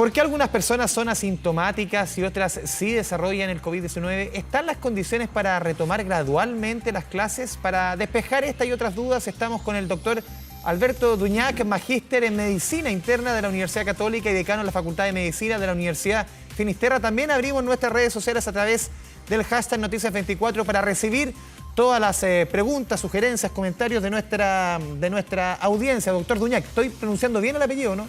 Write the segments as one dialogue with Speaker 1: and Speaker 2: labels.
Speaker 1: ¿Por qué algunas personas son asintomáticas y otras sí desarrollan el COVID-19? ¿Están las condiciones para retomar gradualmente las clases? Para despejar esta y otras dudas estamos con el doctor Alberto Duñac, magíster en Medicina Interna de la Universidad Católica y decano de la Facultad de Medicina de la Universidad Finisterra. También abrimos nuestras redes sociales a través del hashtag Noticias24 para recibir todas las preguntas, sugerencias, comentarios de nuestra audiencia. Doctor Duñac, ¿estoy pronunciando bien el apellido, no?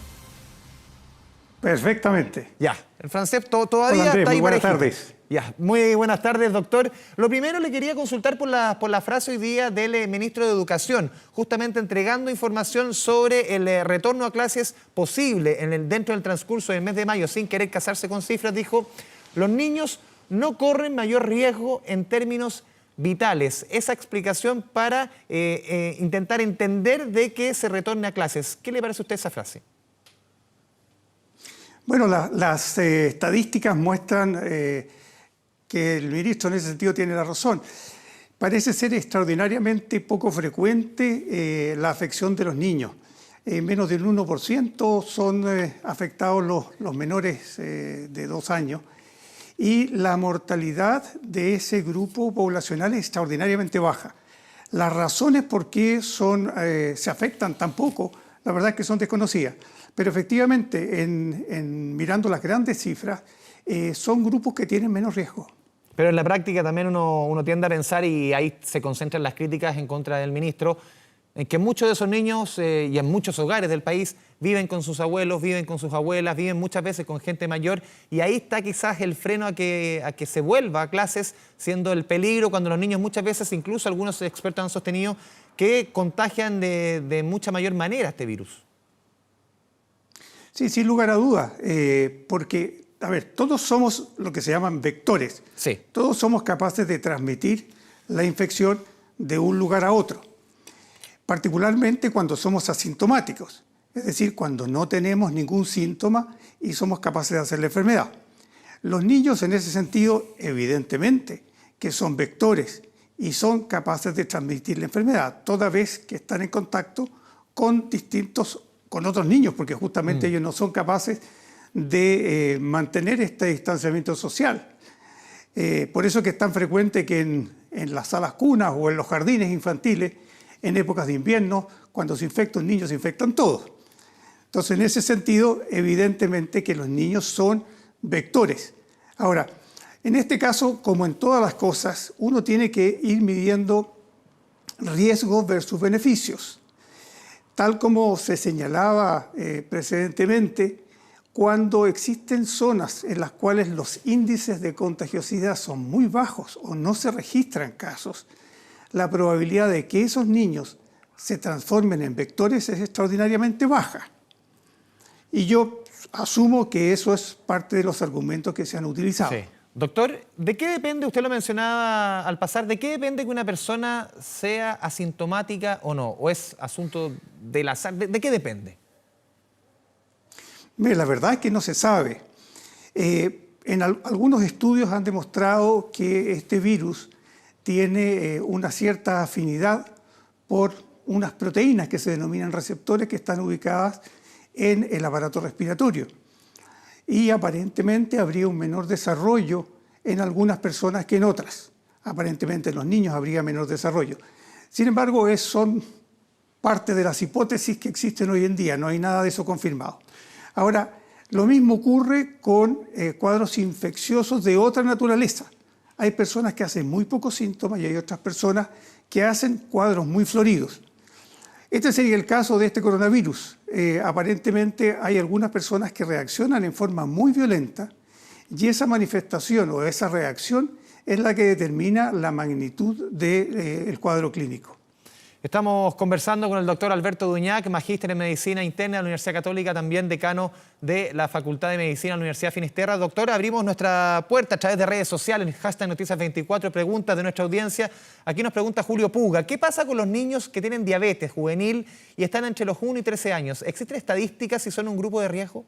Speaker 2: Perfectamente.
Speaker 1: Ya, el francés todavía
Speaker 2: Hola, Andrés,
Speaker 1: está ahí.
Speaker 2: muy buenas
Speaker 1: parejito.
Speaker 2: tardes.
Speaker 1: Ya, muy buenas tardes, doctor. Lo primero le quería consultar por la frase hoy día del ministro de Educación, justamente entregando información sobre el retorno a clases posible dentro del transcurso del mes de mayo, sin querer casarse con cifras. Dijo: los niños no corren mayor riesgo en términos vitales. Esa explicación para intentar entender de qué se retorne a clases. ¿Qué le parece a usted esa frase?
Speaker 2: Bueno, las estadísticas muestran que el ministro en ese sentido tiene la razón. Parece ser extraordinariamente poco frecuente la afección de los niños. Menos del 1% son afectados los menores de 2 años. Y la mortalidad de ese grupo poblacional es extraordinariamente baja. Las razones por qué se afectan tan poco, la verdad es que son desconocidas. Pero efectivamente, mirando las grandes cifras, son grupos que tienen menos riesgo.
Speaker 1: Pero en la práctica también uno tiende a pensar, y ahí se concentran las críticas en contra del ministro, en que muchos de esos niños y en muchos hogares del país viven con sus abuelos, viven con sus abuelas, viven muchas veces con gente mayor, y ahí está quizás el freno a que se vuelva a clases, siendo el peligro cuando los niños muchas veces, incluso algunos expertos han sostenido, que contagian de mucha mayor manera este virus.
Speaker 2: Sí, sin lugar a dudas, porque, a ver, todos somos lo que se llaman vectores.
Speaker 1: Sí.
Speaker 2: Todos somos capaces de transmitir la infección de un lugar a otro, particularmente cuando somos asintomáticos, es decir, cuando no tenemos ningún síntoma y somos capaces de hacer la enfermedad. Los niños, en ese sentido, evidentemente, que son vectores y son capaces de transmitir la enfermedad, toda vez que están en contacto con otros niños, porque justamente ellos no son capaces de mantener este distanciamiento social. Por eso que es tan frecuente que en las salas cunas o en los jardines infantiles, en épocas de invierno, cuando se infecta un niño, se infectan todos. Entonces, en ese sentido, evidentemente que los niños son vectores. Ahora, en este caso, como en todas las cosas, uno tiene que ir midiendo riesgos versus beneficios. Tal como se señalaba precedentemente, cuando existen zonas en las cuales los índices de contagiosidad son muy bajos o no se registran casos, la probabilidad de que esos niños se transformen en vectores es extraordinariamente baja. Y yo asumo que eso es parte de los argumentos que se han utilizado. Sí.
Speaker 1: Doctor, ¿de qué depende, usted lo mencionaba al pasar, de qué depende que una persona sea asintomática o no? ¿O es asunto del azar? ¿De qué depende?
Speaker 2: Mire, la verdad es que no se sabe. Algunos estudios han demostrado que este virus tiene una cierta afinidad por unas proteínas que se denominan receptores que están ubicadas en el aparato respiratorio. Y aparentemente habría un menor desarrollo en algunas personas que en otras. Aparentemente en los niños habría menor desarrollo. Sin embargo, son parte de las hipótesis que existen hoy en día, no hay nada de eso confirmado. Ahora, lo mismo ocurre con cuadros infecciosos de otra naturaleza. Hay personas que hacen muy pocos síntomas y hay otras personas que hacen cuadros muy floridos. Este sería el caso de este coronavirus. Aparentemente hay algunas personas que reaccionan en forma muy violenta y esa manifestación o esa reacción es la que determina la magnitud del cuadro clínico.
Speaker 1: Estamos conversando con el doctor Alberto Duñac, magíster en Medicina Interna de la Universidad Católica, también decano de la Facultad de Medicina de la Universidad Finisterra. Doctor, abrimos nuestra puerta a través de redes sociales, hashtag Noticias24, preguntas de nuestra audiencia. Aquí nos pregunta Julio Puga: ¿qué pasa con los niños que tienen diabetes juvenil y están entre los 1 y 13 años? ¿Existen estadísticas si son un grupo de riesgo?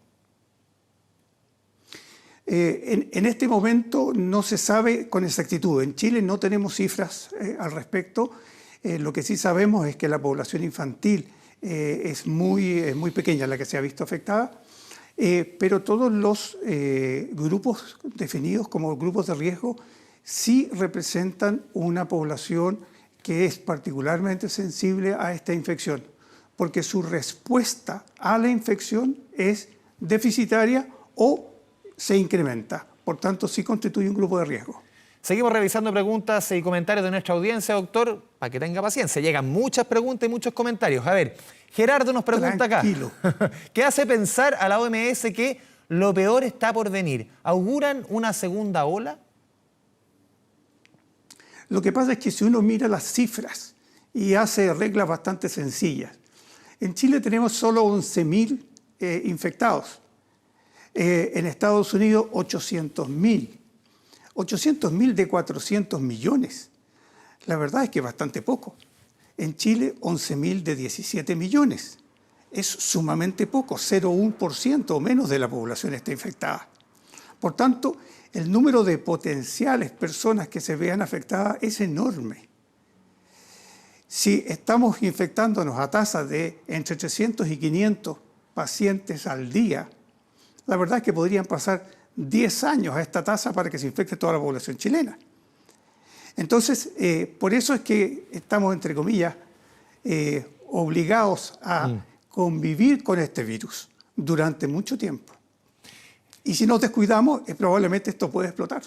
Speaker 2: En este momento no se sabe con exactitud. En Chile no tenemos cifras al respecto. Lo que sí sabemos es que la población infantil es muy pequeña la que se ha visto afectada. Pero todos los grupos definidos como grupos de riesgo sí representan una población que es particularmente sensible a esta infección, porque su respuesta a la infección es deficitaria o se incrementa. Por tanto, sí constituye un grupo de riesgo.
Speaker 1: Seguimos revisando preguntas y comentarios de nuestra audiencia, doctor, para que tenga paciencia. Llegan muchas preguntas y muchos comentarios. A ver, Gerardo nos pregunta
Speaker 2: Tranquilo.
Speaker 1: acá. ¿Qué hace pensar a la OMS que lo peor está por venir? ¿Auguran una segunda ola?
Speaker 2: Lo que pasa es que si uno mira las cifras y hace reglas bastante sencillas, en Chile tenemos solo 11.000 infectados. En Estados Unidos 800.000. 800.000 de 400 millones. La verdad es que es bastante poco. En Chile 11.000 de 17 millones. Es sumamente poco, 0,1% o menos de la población está infectada. Por tanto, el número de potenciales personas que se vean afectadas es enorme. Si estamos infectándonos a tasas de entre 300 y 500 pacientes al día, la verdad es que podrían pasar 10 años a esta tasa para que se infecte toda la población chilena. Entonces, por eso es que estamos, entre comillas, obligados a convivir con este virus durante mucho tiempo. Y si nos descuidamos, probablemente esto puede explotar.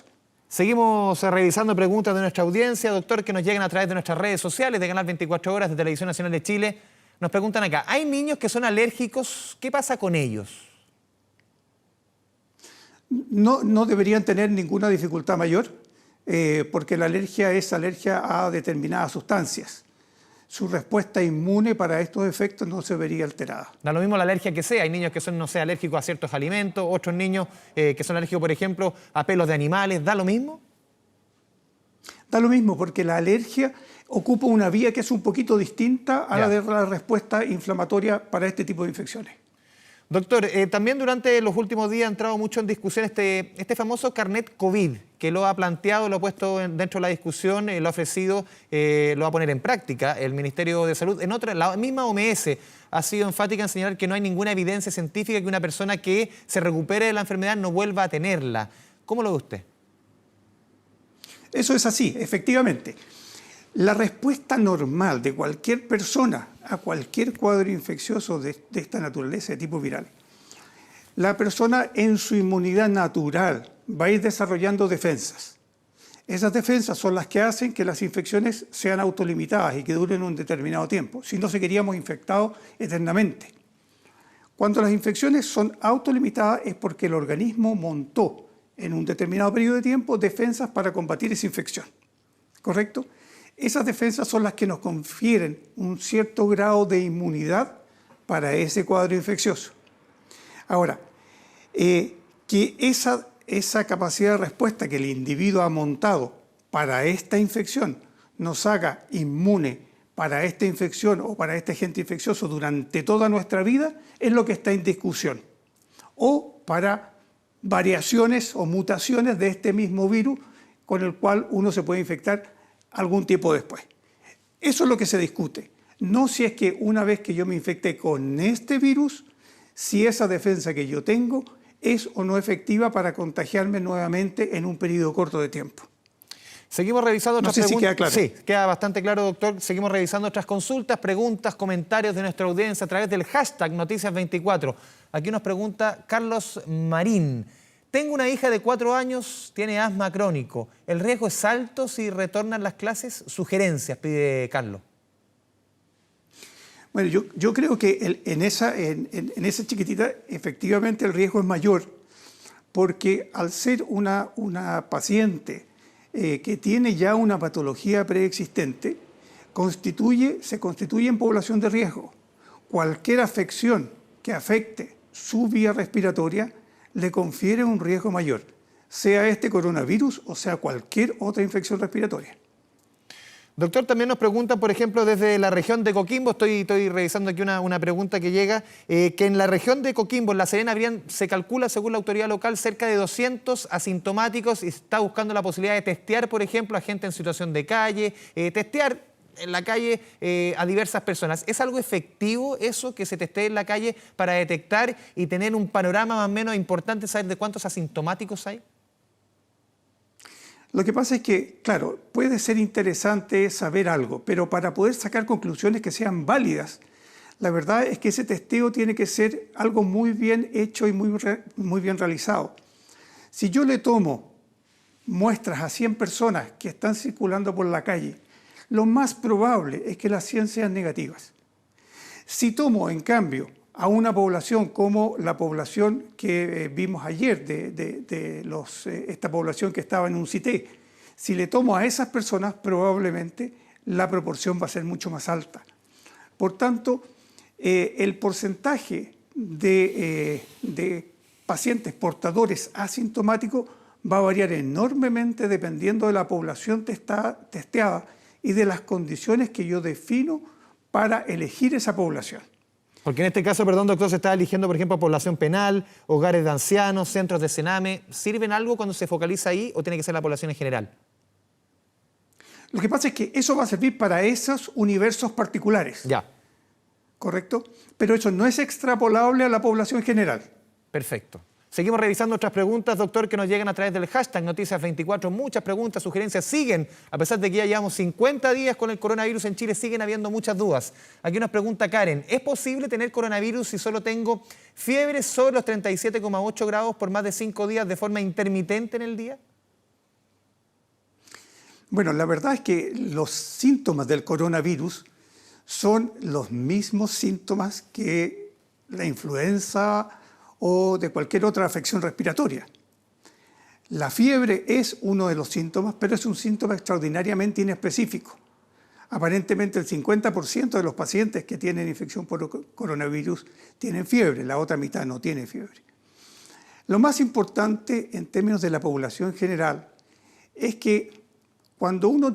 Speaker 1: Seguimos revisando preguntas de nuestra audiencia, doctor, que nos llegan a través de nuestras redes sociales de Canal 24 Horas de Televisión Nacional de Chile. Nos preguntan acá, ¿hay niños que son alérgicos? ¿Qué pasa con ellos?
Speaker 2: No deberían tener ninguna dificultad mayor, porque la alergia es alergia a determinadas sustancias. Su respuesta inmune para estos efectos no se vería alterada.
Speaker 1: Da lo mismo la alergia que sea. Hay niños que son, no sé, alérgicos a ciertos alimentos, otros niños que son alérgicos, por ejemplo, a pelos de animales. ¿Da lo mismo?
Speaker 2: Da lo mismo, porque la alergia ocupa una vía que es un poquito distinta a la de la respuesta inflamatoria para este tipo de infecciones.
Speaker 1: Doctor, también durante los últimos días ha entrado mucho en discusión este famoso carnet COVID, que lo ha planteado, lo ha puesto dentro de la discusión, lo ha ofrecido, lo va a poner en práctica el Ministerio de Salud. En otra, la misma OMS ha sido enfática en señalar que no hay ninguna evidencia científica que una persona que se recupere de la enfermedad no vuelva a tenerla. ¿Cómo lo ve usted?
Speaker 2: Eso es así, efectivamente. La respuesta normal de cualquier persona a cualquier cuadro infeccioso de esta naturaleza, de tipo viral, la persona en su inmunidad natural va a ir desarrollando defensas. Esas defensas son las que hacen que las infecciones sean autolimitadas y que duren un determinado tiempo. Si no, seguiríamos infectados eternamente. Cuando las infecciones son autolimitadas es porque el organismo montó en un determinado periodo de tiempo defensas para combatir esa infección. ¿Correcto? Esas defensas son las que nos confieren un cierto grado de inmunidad para ese cuadro infeccioso. Ahora, que esa capacidad de respuesta que el individuo ha montado para esta infección nos haga inmune para esta infección o para este agente infeccioso durante toda nuestra vida es lo que está en discusión. O para variaciones o mutaciones de este mismo virus con el cual uno se puede infectar algún tiempo después. Eso es lo que se discute. No si es que una vez que yo me infecté con este virus, si esa defensa que yo tengo es o no efectiva para contagiarme nuevamente en un periodo corto de tiempo.
Speaker 1: Seguimos revisando otras
Speaker 2: preguntas.
Speaker 1: Si queda claro.
Speaker 2: Sí,
Speaker 1: queda bastante claro, doctor. Seguimos revisando otras consultas, preguntas, comentarios de nuestra audiencia a través del hashtag Noticias24. Aquí nos pregunta Carlos Marín. Tengo una hija de 4 años, tiene asma crónico. ¿El riesgo es alto si retornan las clases? Sugerencias, pide Carlos.
Speaker 2: Bueno, yo creo que en esa chiquitita efectivamente el riesgo es mayor, porque al ser una paciente que tiene ya una patología preexistente, se constituye en población de riesgo. Cualquier afección que afecte su vía respiratoria le confiere un riesgo mayor, sea este coronavirus o sea cualquier otra infección respiratoria.
Speaker 1: Doctor, también nos preguntan, por ejemplo, desde la región de Coquimbo, estoy revisando aquí una pregunta que llega, que en la región de Coquimbo, en La Serena, se calcula, según la autoridad local, cerca de 200 asintomáticos y está buscando la posibilidad de testear, por ejemplo, a gente en situación de calle, testear en la calle a diversas personas. ¿Es algo efectivo eso que se testee en la calle para detectar y tener un panorama más o menos importante, saber de cuántos asintomáticos hay?
Speaker 2: Lo que pasa es que, claro, puede ser interesante saber algo, pero para poder sacar conclusiones que sean válidas, la verdad es que ese testeo tiene que ser algo muy bien hecho y muy bien realizado. Si yo le tomo muestras a 100 personas que están circulando por la calle, lo más probable es que las 100 sean negativas. Si tomo, en cambio, a una población como la población que vimos ayer, esta población que estaba en un CITE, si le tomo a esas personas, probablemente la proporción va a ser mucho más alta. Por tanto, el porcentaje de pacientes portadores asintomáticos va a variar enormemente dependiendo de la población testeada y de las condiciones que yo defino para elegir esa población.
Speaker 1: Porque en este caso, perdón, doctor, se está eligiendo, por ejemplo, población penal, hogares de ancianos, centros de cename. ¿Sirven algo cuando se focaliza ahí o tiene que ser la población en general?
Speaker 2: Lo que pasa es que eso va a servir para esos universos particulares.
Speaker 1: Ya.
Speaker 2: ¿Correcto? Pero eso no es extrapolable a la población general.
Speaker 1: Perfecto. Seguimos revisando otras preguntas, doctor, que nos llegan a través del hashtag Noticias24. Muchas preguntas, sugerencias siguen. A pesar de que ya llevamos 50 días con el coronavirus en Chile, siguen habiendo muchas dudas. Aquí nos pregunta Karen, ¿es posible tener coronavirus si solo tengo fiebre sobre los 37,8 grados por más de 5 días de forma intermitente en el día?
Speaker 2: Bueno, la verdad es que los síntomas del coronavirus son los mismos síntomas que la influenza o de cualquier otra afección respiratoria. La fiebre es uno de los síntomas, pero es un síntoma extraordinariamente inespecífico. Aparentemente el 50% de los pacientes que tienen infección por coronavirus tienen fiebre, la otra mitad no tiene fiebre. Lo más importante en términos de la población general es que cuando uno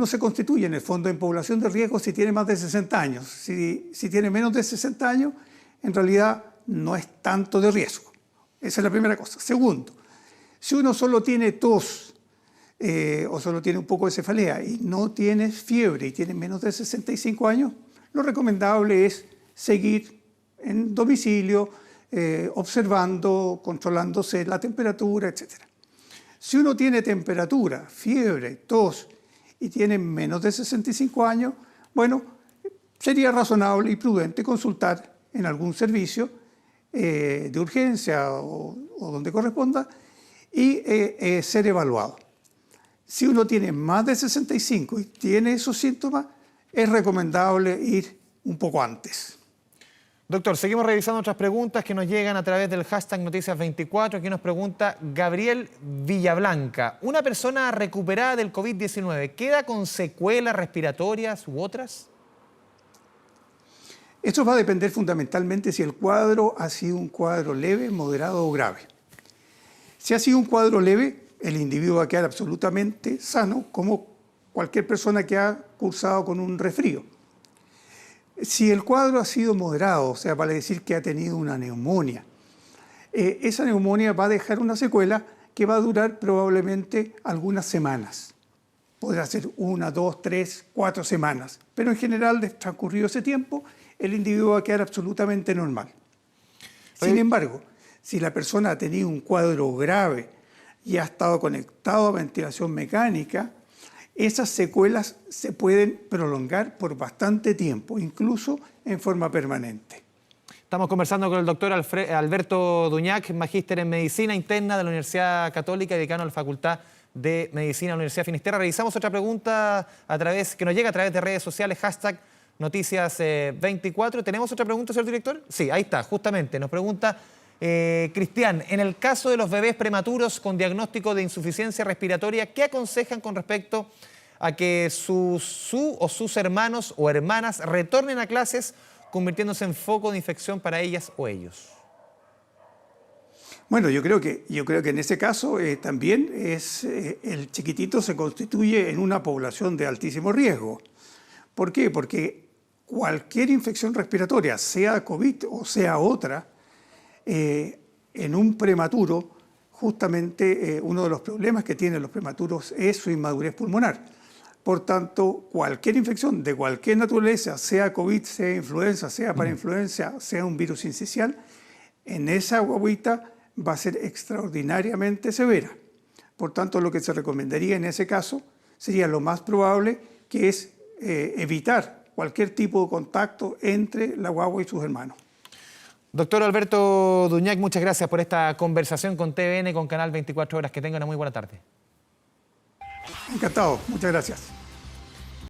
Speaker 2: se constituye en el fondo en población de riesgo si tiene más de 60 años. Si tiene menos de 60 años, en realidad no es tanto de riesgo. Esa es la primera cosa. Segundo, si uno solo tiene tos o solo tiene un poco de cefalea y no tiene fiebre y tiene menos de 65 años, lo recomendable es seguir en domicilio, observando, controlándose la temperatura, etc. Si uno tiene temperatura, fiebre, tos y tiene menos de 65 años, bueno, sería razonable y prudente consultar en algún servicio de urgencia o donde corresponda y ser evaluado. Si uno tiene más de 65 y tiene esos síntomas, es recomendable ir un poco antes.
Speaker 1: Doctor, seguimos revisando otras preguntas que nos llegan a través del hashtag Noticias24. Aquí nos pregunta Gabriel Villablanca. ¿Una persona recuperada del COVID-19 queda con secuelas respiratorias u otras?
Speaker 2: Esto va a depender fundamentalmente si el cuadro ha sido un cuadro leve, moderado o grave. Si ha sido un cuadro leve, el individuo va a quedar absolutamente sano, como cualquier persona que ha cursado con un resfrío. Si el cuadro ha sido moderado, o sea, vale decir que ha tenido una neumonía, esa neumonía va a dejar una secuela que va a durar probablemente algunas semanas. Podrá ser 1, 2, 3, 4 semanas, pero en general, transcurrido ese tiempo, el individuo va a quedar absolutamente normal. Sin embargo, si la persona ha tenido un cuadro grave y ha estado conectado a ventilación mecánica, esas secuelas se pueden prolongar por bastante tiempo, incluso en forma permanente.
Speaker 1: Estamos conversando con el doctor Alberto Duñac, magíster en Medicina Interna de la Universidad Católica y decano de la Facultad de Medicina de la Universidad Finisterra. Revisamos otra pregunta que nos llega a través de redes sociales, hashtag Noticias24. ¿Tenemos otra pregunta, señor director? Sí, ahí está, justamente. Nos pregunta Cristian, en el caso de los bebés prematuros con diagnóstico de insuficiencia respiratoria, ¿qué aconsejan con respecto a que su o sus hermanos o hermanas retornen a clases convirtiéndose en foco de infección para ellas o ellos?
Speaker 2: Bueno, yo creo que en ese caso también el chiquitito se constituye en una población de altísimo riesgo. ¿Por qué? Porque cualquier infección respiratoria, sea COVID o sea otra, en un prematuro, justamente uno de los problemas que tienen los prematuros es su inmadurez pulmonar. Por tanto, cualquier infección de cualquier naturaleza, sea COVID, sea influenza, sea parainfluenza, sea un virus sincicial, en esa guaguita va a ser extraordinariamente severa. Por tanto, lo que se recomendaría en ese caso sería lo más probable, que es evitar cualquier tipo de contacto entre la guagua y sus hermanos.
Speaker 1: Doctor Alberto Duñac, muchas gracias por esta conversación con TVN, con Canal 24 Horas. Que tenga una muy buena tarde.
Speaker 2: Encantado, muchas gracias.